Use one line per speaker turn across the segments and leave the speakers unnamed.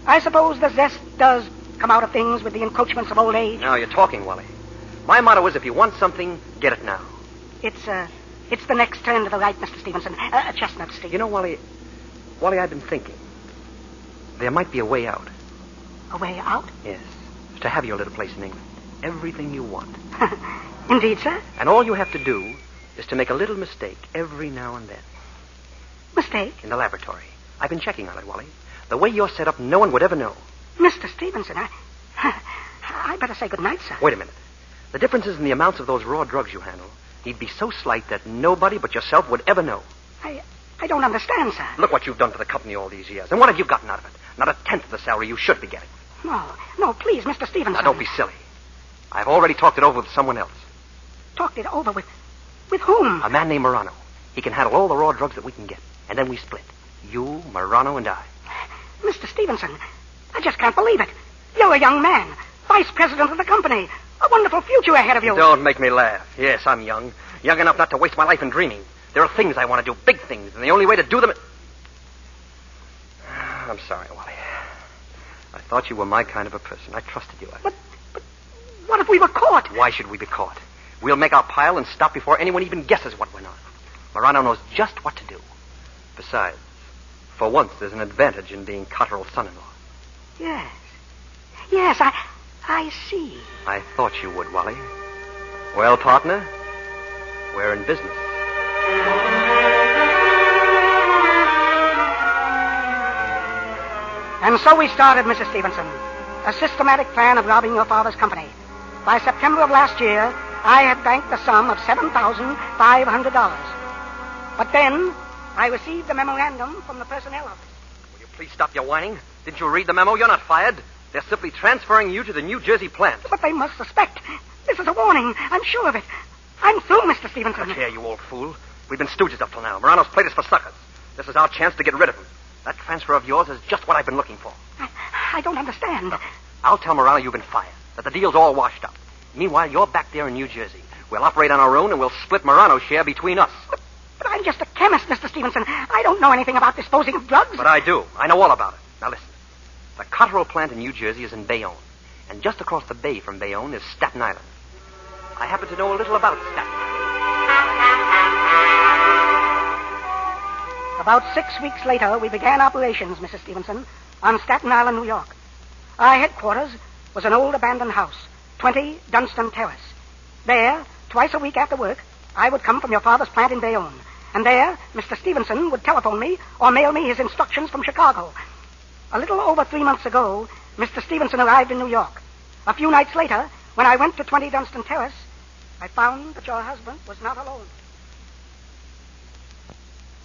I suppose the zest does come out of things with the encroachments of old age.
Now, you're talking, Wally. My motto is if you want something, get it now.
It's the next turn to the right, Mr. Stevenson. Chestnut Street.
You know, Wally, I've been thinking. There might be a way out.
A way out?
Yes. To have your little place in England. Everything you want.
Indeed, sir.
And all you have to do is to make a little mistake every now and then.
Mistake?
In the laboratory. I've been checking on it, Wally. The way you're set up, no one would ever know.
Mr. Stevenson, I better say good night, sir.
Wait a minute. The differences in the amounts of those raw drugs you handle need be so slight that nobody but yourself would ever know.
I don't understand, sir.
Look what you've done for the company all these years. And what have you gotten out of it? Not a tenth of the salary you should be getting.
No, please, Mr. Stevenson.
Now, don't be silly. I've already talked it over with someone else.
Talked it over with whom?
A man named Morano. He can handle all the raw drugs that we can get. And then we split. You, Morano, and I.
Mr. Stevenson, I just can't believe it. You're a young man. Vice president of the company. A wonderful future ahead of you.
Don't make me laugh. Yes, I'm young. Young enough not to waste my life in dreaming. There are things I want to do, big things, and the only way to do them... I'm sorry, Wally. I thought you were my kind of a person. I trusted you.
But what if we were caught?
Why should we be caught? We'll make our pile and stop before anyone even guesses what went on. Morano knows just what to do. Besides, for once, there's an advantage in being Cotterell's son-in-law.
Yes, I see.
I thought you would, Wally. Well, partner, we're in business.
And so we started, Mrs. Stevenson. A systematic plan of robbing your father's company. By September of last year, I had banked the sum of $7,500. But then, I received a memorandum from the personnel office.
Will you please stop your whining? Didn't you read the memo? You're not fired. They're simply transferring you to the New Jersey plant.
But they must suspect. This is a warning. I'm sure of it. I'm through, Mr. Stevenson.
Look here, you old fool. We've been stooges up till now. Morano's played us for suckers. This is our chance to get rid of him. That transfer of yours is just what I've been looking for.
I don't understand.
Look, I'll tell Morano you've been fired, that the deal's all washed up. Meanwhile, you're back there in New Jersey. We'll operate on our own, and we'll split Morano's share between us.
But I'm just a chemist, Mr. Stevenson. I don't know anything about disposing of drugs.
But I do. I know all about it. Now listen. The Cotterell plant in New Jersey is in Bayonne. And just across the bay from Bayonne is Staten Island. I happen to know a little about Staten Island.
About 6 weeks later, we began operations, Mrs. Stevenson, on Staten Island, New York. Our headquarters was an old abandoned house, 20 Dunstan Terrace. There, twice a week after work, I would come from your father's plant in Bayonne. And there, Mr. Stevenson would telephone me or mail me his instructions from Chicago. A little over 3 months ago, Mr. Stevenson arrived in New York. A few nights later, when I went to 20 Dunstan Terrace, I found that your husband was not alone.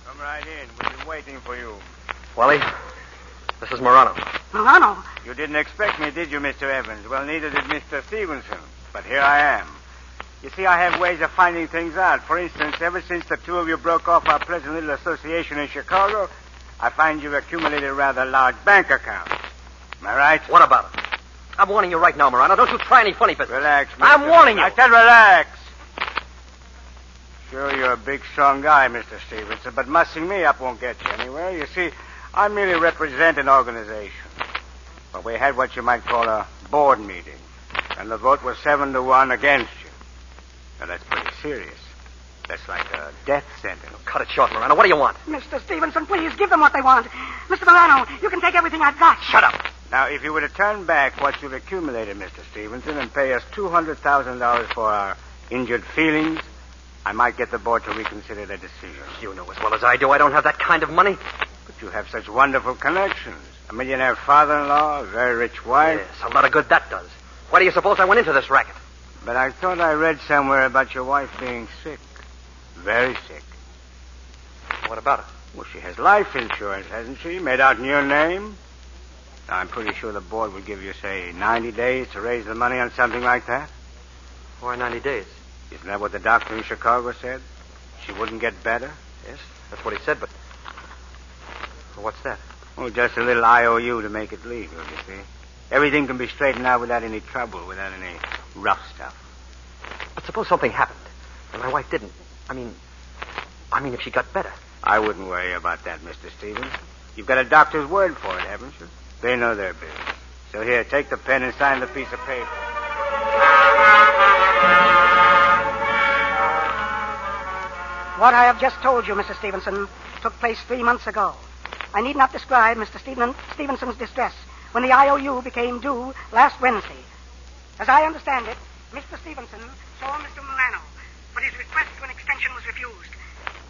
Come right in. We've been waiting for you.
Wally, this is Morano.
Morano?
You didn't expect me, did you, Mr. Evans? Well, neither did Mr. Stevenson. But here I am. You see, I have ways of finding things out. For instance, ever since the two of you broke off our pleasant little association in Chicago, I find you've accumulated rather large bank accounts. Am I right?
What about it? I'm warning you right now, Morano. Don't you try any funny business.
Relax, Mr.
I'm warning you.
I said relax. Sure, you're a big, strong guy, Mr. Stevenson, but mussing me up won't get you anywhere. You see, I merely represent an organization. But we had what you might call a board meeting, and the vote was 7-1 against you. Now, that's pretty serious. That's like a death sentence.
Cut it short, Morano. What do you want?
Mr. Stevenson, please give them what they want. Mr. Morano, you can take everything I've got.
Shut up.
Now, if you were to turn back what you've accumulated, Mr. Stevenson, and pay us $200,000 for our injured feelings, I might get the board to reconsider their decision.
You know as well as I do I don't have that kind of money.
But you have such wonderful connections. A millionaire father-in-law, a very rich wife.
Yes, a lot of good that does. Why do you suppose I went into this racket?
But I thought I read somewhere about your wife being sick. Very sick.
What about it?
Well, she has life insurance, hasn't she? Made out in your name? Now, I'm pretty sure the board would give you, say, 90 days to raise the money on something like that.
Why 90 days?
Isn't that what the doctor in Chicago said? She wouldn't get better?
Yes, that's what he said, but... Well, what's that?
Oh, just a little IOU to make it legal, you see. Everything can be straightened out without any trouble, without any rough stuff.
But suppose something happened, and my wife didn't. I mean, if she got better.
I wouldn't worry about that, Mr. Stevens. You've got a doctor's word for it, haven't you? They know their business. So here, take the pen and sign the piece of paper.
What I have just told you, Mrs. Stevenson, took place 3 months ago. I need not describe Mr. Stevenson's distress when the IOU became due last Wednesday. As I understand it, Mr. Stevenson saw Mr. Milano, but his request for an extension was refused.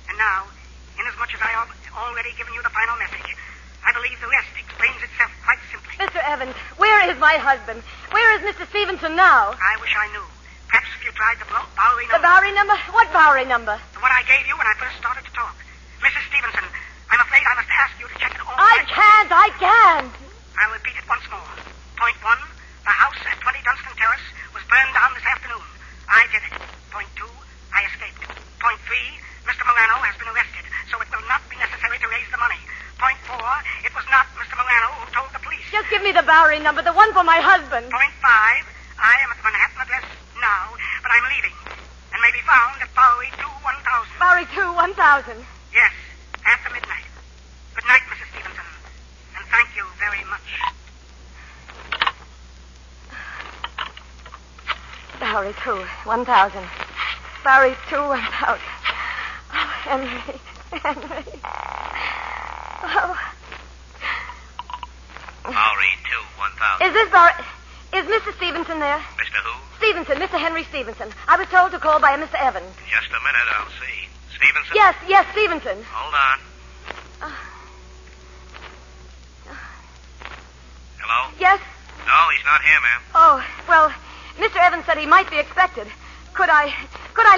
And now, inasmuch as I have already given you the final message, I believe the rest explains itself quite simply.
Mr. Evans, where is my husband? Where is Mr. Stevenson now?
I wish I knew. Perhaps if you tried the Bowery number.
The Bowery number? What Bowery number?
The one I gave you when I first started to talk. Mrs. Stevenson, I'm afraid I must ask you to check it all.
I can't.
I'll repeat it once more. Point 1, the house at 20 Dunstan Terrace was burned down this afternoon. I did it. Point 2, I escaped. Point 3, Mr. Milano has been arrested, so it will not be necessary to raise the money. Point 4, it was not Mr. Milano who told the police.
Just give me the Bowery number, the one for my husband.
Point 5, I am at the Manhattan address now, but I'm leaving, and may be found at Bowery 2-1000.
Bowery 2-1000.
Yes, after midnight. Good night, Mrs. Stevenson, and thank you very much.
Bowery 2-1000. Bowery 2-1000. Oh, Henry. Oh.
Bowery 2-1000.
Is this Bowery... Is Mr. Stevenson there?
Mr. who?
Stevenson, Mr. Henry Stevenson. I was told to call by a Mr. Evans.
Just a minute, I'll see. Stevenson?
Yes, Stevenson.
Hold on. Hello?
Yes?
No, he's not here, ma'am.
Oh, well, Mr. Evans said he might be expected. Could I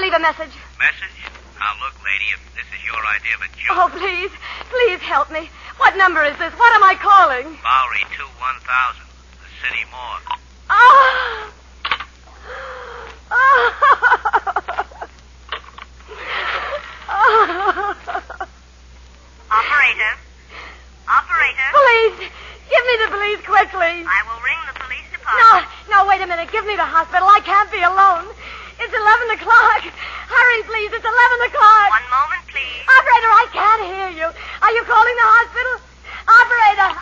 leave a message?
Message? Now, look, lady, if this is your idea of a joke...
Oh, please help me. What number is this? What am I calling?
Bowery 2-1000, the city morgue.
Oh!
Operator.
Police! Give me the police quickly.
I will ring the police department.
No, wait a minute. Give me the hospital. I can't be alone. It's 11 o'clock. Hurry, please. It's 11 o'clock.
One moment, please.
Operator, I can't hear you. Are you calling the hospital? Operator.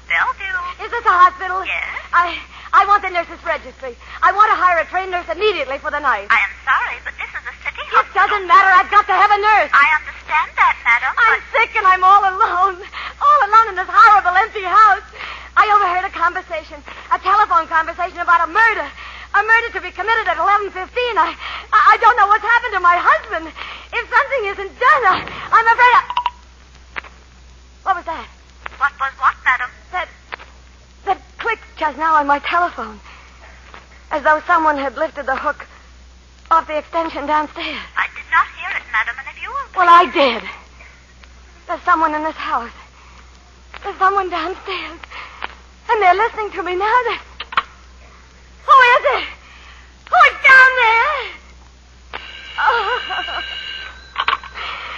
They'll do.
Is this a hospital?
Yes.
I want the nurse's registry. I want to hire a trained nurse immediately for the night.
I am sorry, but this is a city
It
hospital.
doesn't matter. I've got to have a nurse.
I understand that, madam.
I'm sick and I'm all alone in this horrible empty house. I overheard a telephone conversation about a murder to be committed at 11:15. I don't know what's happened to my husband. If something isn't done, I'm afraid What was that?
What was what, madam?
That clicked just now on my telephone. As though someone had lifted the hook off the extension downstairs.
I did not hear it, madam, and if you will...
Well, I did. There's someone in this house. There's someone downstairs. And they're listening to me now. Who is it? Who's down there? Oh.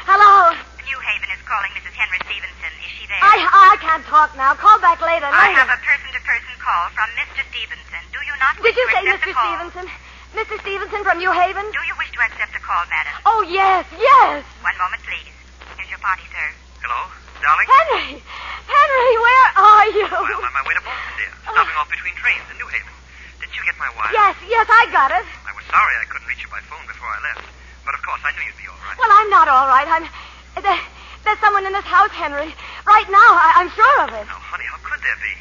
Hello?
New Haven is calling Mrs. Henry Stevenson. Is she there?
I can't talk now. Call back later.
I have a person-to-person call from Mr. Stevenson. Do you not wish
Did you
to
say
accept
Mr.
the call?
Stevenson? Mr. Stevenson from New Haven?
Do you wish to accept the call, madam?
Oh, yes.
One moment, please. Here's your party, sir.
Hello, darling?
Henry, where are you?
Well, I'm on my way to Boston, dear. Stopping off between trains in New Haven. Did you get my wire?
Yes, I got it.
I was sorry I couldn't reach you by phone before I left. But, of course, I knew you'd be all right.
Well, I'm not all right. There's someone in this house, Henry. Right now, I'm sure of it.
Now, honey, how could there be?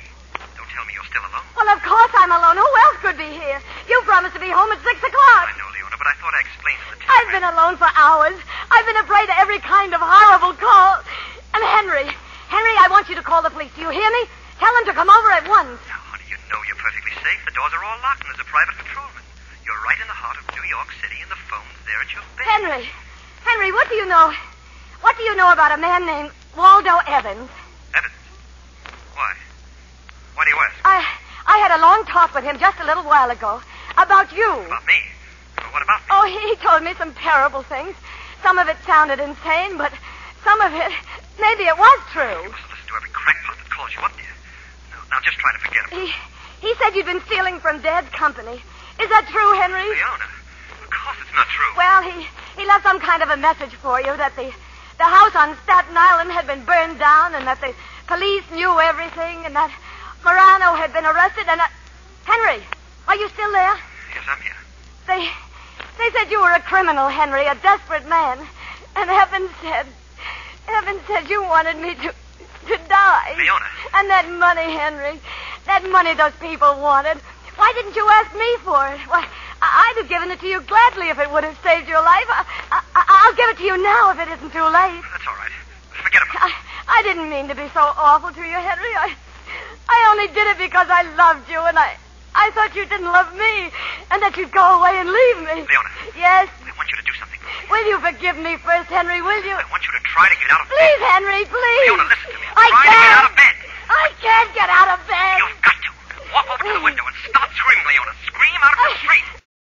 Don't tell me you're still alone.
Well, of course I'm alone. Who else could be here? You promised to be home at 6 o'clock.
I know, Leona, but I thought I explained to the two.
I've been alone for hours. I've been afraid of every kind of horrible call. And Henry, I want you to call the police. Do you hear me? Tell them to come over at once.
Now, honey, you know you're perfectly safe. The doors are all locked and there's a private patrolman. You're right in the heart of New York City and the phone's there at your bed.
Henry, what do you know? What do you know about a man named Waldo Evans?
Evans? Why? Why do you ask?
I had a long talk with him just a little while ago about you.
About me? Well, what about me?
Oh, he told me some terrible things. Some of it sounded insane, but some of it, maybe it was true.
You mustn't listen to every crackpot that calls you up, dear. Now just try to forget him.
He said you'd been stealing from Dad's company. Is that true, Henry?
Leona, of course it's not true.
Well, he left some kind of a message for you that the house on Staten Island had been burned down and that the police knew everything, and that Morano had been arrested, and Henry, are you still there?
Yes, I'm here.
They said you were a criminal, Henry, a desperate man. And Heaven said you wanted me to die.
Fiona.
And that money, Henry, that money those people wanted, why didn't you ask me for it? Why, I'd have given it to you gladly if it would have saved your life. I'll give it to you now if it isn't too late.
That's all right. Forget about it.
I didn't mean to be so awful to you, Henry. I only did it because I loved you, and I thought you didn't love me, and that you'd go away and leave me.
Fiona.
Yes?
I want you to do something.
Will you forgive me first, Henry, will you?
I want you to try to get out of bed.
Please, Henry, please.
Fiona, listen to me.
I
Try to
can't.
get out of bed.
I can't get out of bed.
You've got to. Walk over to the window and start screaming, Leona. Scream out of the street.